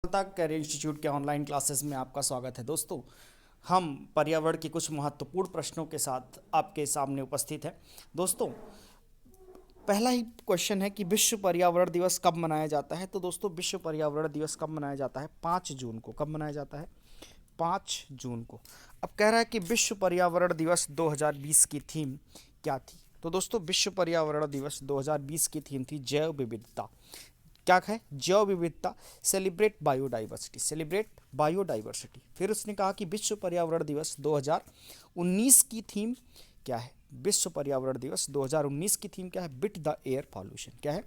सफलता career institute के online classes में आपका स्वागत है दोस्तों। हम पर्यावरण के कुछ महत्वपूर्ण प्रश्नों के साथ आपके सामने उपस्थित हैं। दोस्तों, पहला ही क्वेश्चन है कि विश्व पर्यावरण दिवस कब मनाया जाता है। तो दोस्तों, विश्व पर्यावरण दिवस कब मनाया जाता है? 5 जून को। कब मनाया जाता है? 5 जून को। अब कह रहा है कि विश्व पर्यावरण दिवस 2020 की थीम क्या थी। तो दोस्तों, विश्व पर्यावरण दिवस 2020 की थीम थी जैव विविधता। क्या है? जैव विविधता, सेलिब्रेट बायोडाइवर्सिटी, सेलिब्रेट बायोडाइवर्सिटी। फिर उसने कहा कि विश्व पर्यावरण दिवस 2019 की थीम क्या है? विश्व पर्यावरण दिवस 2019 की थीम क्या है? Bit the air pollution. क्या है?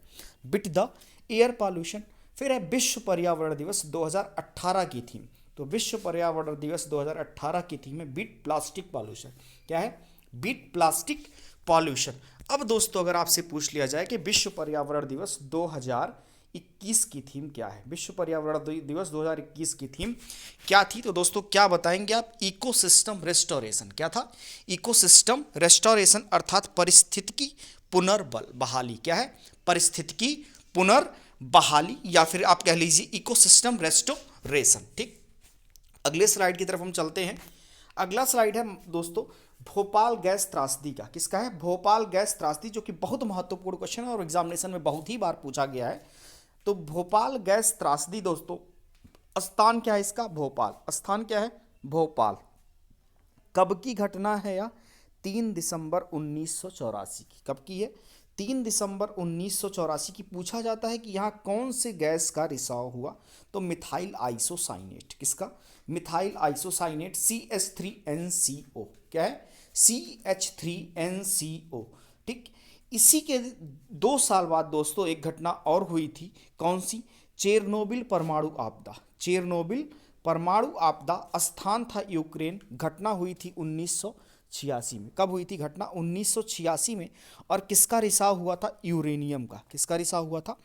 Bit the air pollution. फिर है विश्व पर्यावरण दिवस 2018 की थीम। तो विश्व पर्यावरण दिवस 2018 की थीम है बीट प्लास्टिक पॉल्यूशन। क्या है? Beat plastic pollution. अब दोस्तों, अगर आपसे पूछ लिया जाए कि विश्व पर्यावरण दिवस 2021 की थीम क्या है, विश्व पर्यावरण दिवस 2021 की थीम क्या थी, तो दोस्तों क्या बताएंगे आप? Ecosystem restoration. क्या था? इकोसिस्टम रेस्टोरेशन, अर्थात परिस्थितिकी पुनर्बहाली। क्या है? परिस्थितिकी पुनर्बहाली, या फिर आप कह लीजिए इकोसिस्टम रेस्टोरेशन। ठीक, अगले स्लाइड की तरफ हम चलते हैं। अगला स्लाइड है दोस्तों भोपाल गैस त्रासदी का। किसका है? भोपाल गैस त्रासदी, जो कि बहुत महत्वपूर्ण क्वेश्चन है और एग्जामिनेशन में बहुत ही बार पूछा गया है। तो भोपाल गैस त्रासदी दोस्तों, स्थान क्या है इसका? भोपाल। स्थान क्या है? भोपाल। कब की घटना है यह? 3 दिसंबर 1984 की। कब की है? 3 दिसंबर 1984 की। पूछा जाता है कि यहाँ कौन से गैस का रिसाव हुआ। तो मिथाइल आइसोसाइनेट। किसका? Methyl isocyanate, CH3NCO। क्या है? CH3NCO। ठीक, इसी के 2 साल बाद दोस्तों एक घटना और हुई थी। कौन सी? चेरनोबिल परमाणु आपदा। चेरनोबिल परमाणु आपदा, स्थान था यूक्रेन। घटना हुई थी 1986 में। कब हुई थी घटना? 1986 में। और किसका रिसाव हुआ था? यूरेनियम का। किसका रिसाव हुआ था?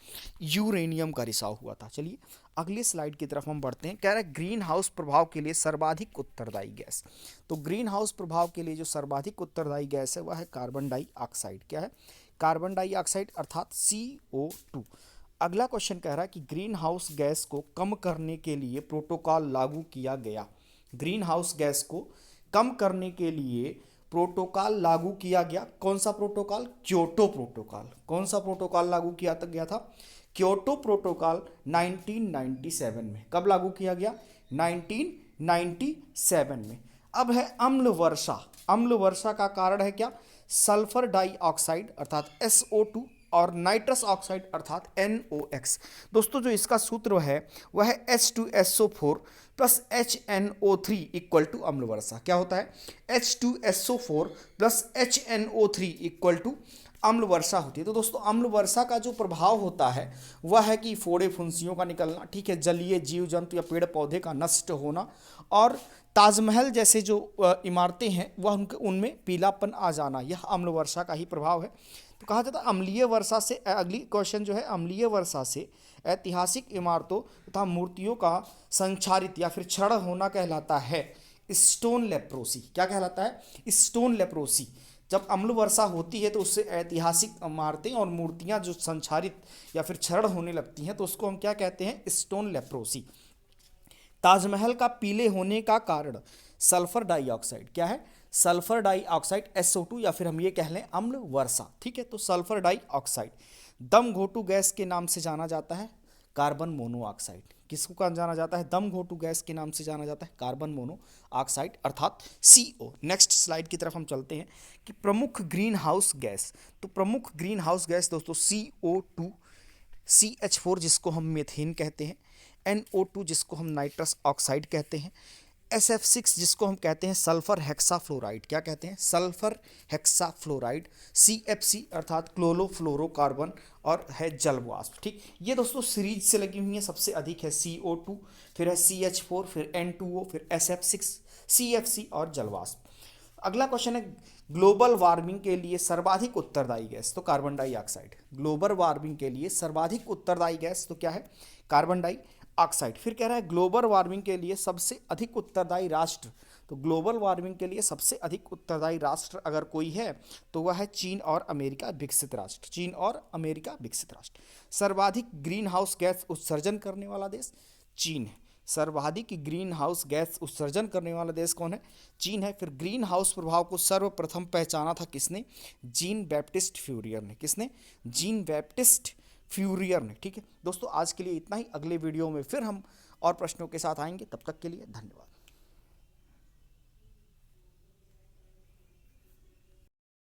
यूरेनियम का रिसाव हुआ था। चलिए अगली स्लाइड की तरफ हम बढ़ते हैं। कह रहा है ग्रीन हाउस प्रभाव के लिए सर्वाधिक उत्तरदायी गैस। तो ग्रीन हाउस प्रभाव के लिए जो सर्वाधिक उत्तरदायी गैस है वह है कार्बन डाइऑक्साइड। क्या है? कार्बन डाइऑक्साइड, अर्थात CO2। अगला क्वेश्चन कह रहा है कि ग्रीन हाउस गैस को कम करने के लिए प्रोटोकॉल लागू किया गया। ग्रीन हाउस गैस को कम करने के लिए प्रोटोकॉल लागू किया गया। कौन सा प्रोटोकॉल? Kyoto protocol. कौन सा प्रोटोकॉल लागू किया गया था? क्योटो प्रोटोकॉल 1997 में। कब लागू किया गया? 1997 में। अब है अम्ल वर्षा। अम्ल वर्षा का कारण है क्या? सल्फर डाइऑक्साइड अर्थात SO2 और नाइट्रस ऑक्साइड अर्थात NOx। दोस्तों, जो इसका सूत्र है वह है H2SO4 plus HNO3 equal to अम्ल वर्षा। क्या होता है? H2SO4 plus HNO3 equal to अम्ल वर्षा होती है। तो दोस्तों, अम्ल वर्षा का जो प्रभाव होता है वह है कि फोड़े फुंसियों का निकलना, ठीक है, जलीय जीव जंतु या पेड़ पौधे का नष्ट होना, और ताजमहल जैसे जो इमारतें हैं वह उनमें पीलापन आ जाना, यह अम्ल वर्षा का ही प्रभाव है। तो कहा जाता है अम्लीय वर्षा से, अगली क्वेश्चन जो है, अम्लीय वर्षा से ऐतिहासिक इमारतों तथा मूर्तियों का संक्षारित या फिर क्षरण होना कहलाता है स्टोन लेप्रोसी। क्या कहलाता है? Stone leprosy. जब अम्ल वर्षा होती है तो उससे ऐतिहासिक इमारतें और मूर्तियां जो संक्षारित या फिर क्षरण होने लगती हैं तो उसको हम क्या कहते हैं? Stone leprosy. ताजमहल का पीले होने का कारण सल्फर डाइऑक्साइड। क्या है? सल्फर डाइऑक्साइड SO2, या फिर हम ये कह लें अम्ल वर्षा। ठीक है, तो सल्फर डाइऑक्साइड। दम घोटू गैस के नाम से जाना जाता है कार्बन मोनोऑक्साइड। किसको का जाना जाता है? दम घोटू गैस के नाम से जाना जाता है कार्बन मोनोऑक्साइड अर्थात CO। नेक्स्ट स्लाइड की तरफ हम चलते हैं कि प्रमुख ग्रीन हाउस गैस। तो प्रमुख ग्रीन हाउस गैस दोस्तों CO2, CH4 जिसको हम मीथेन कहते हैं, NO2 जिसको हम नाइट्रस ऑक्साइड कहते हैं, SF6 जिसको हम कहते हैं सल्फर हेक्साफ्लोराइड। क्या कहते हैं? सल्फर हेक्साफ्लोराइड, CFC अर्थात क्लोरोफ्लोरोकार्बन, और है जल वाष्प। ठीक, ये दोस्तों सीरीज से लगी हुई है। सबसे अधिक है CO2, फिर है CH4, फिर N2O, फिर SF6, CFC और जल वाष्प। अगला क्वेश्चन है ग्लोबल वार्मिंग के लिए सर्वाधिक उत्तरदायी गैस। तो कार्बन डाइऑक्साइड। ग्लोबल वार्मिंग के लिए सर्वाधिक उत्तरदायी गैस तो क्या है? Carbon dioxide. फिर कह रहा है ग्लोबल वार्मिंग के लिए सबसे अधिक उत्तरदायी राष्ट्र। तो ग्लोबल वार्मिंग के लिए सबसे अधिक उत्तरदायी राष्ट्र अगर कोई है तो वह है चीन और अमेरिका विकसित राष्ट्र। चीन और अमेरिका विकसित राष्ट्र। सर्वाधिक ग्रीन हाउस गैस उत्सर्जन करने वाला देश। चीन है। सर्वाधिक ग्रीन हाउस गैस उत्सर्जन करने वाला देश कौन है? चीन है। फिर ग्रीन हाउस प्रभाव को सर्वप्रथम पहचाना था किसने? जीन बैप्टिस्ट फ्यूरियर ने। किसने? जीन बैप्टिस्ट फ्यूरियर ने। ठीक है दोस्तों, आज के लिए इतना ही। अगले वीडियो में फिर हम और प्रश्नों के साथ आएंगे। तब तक के लिए धन्यवाद।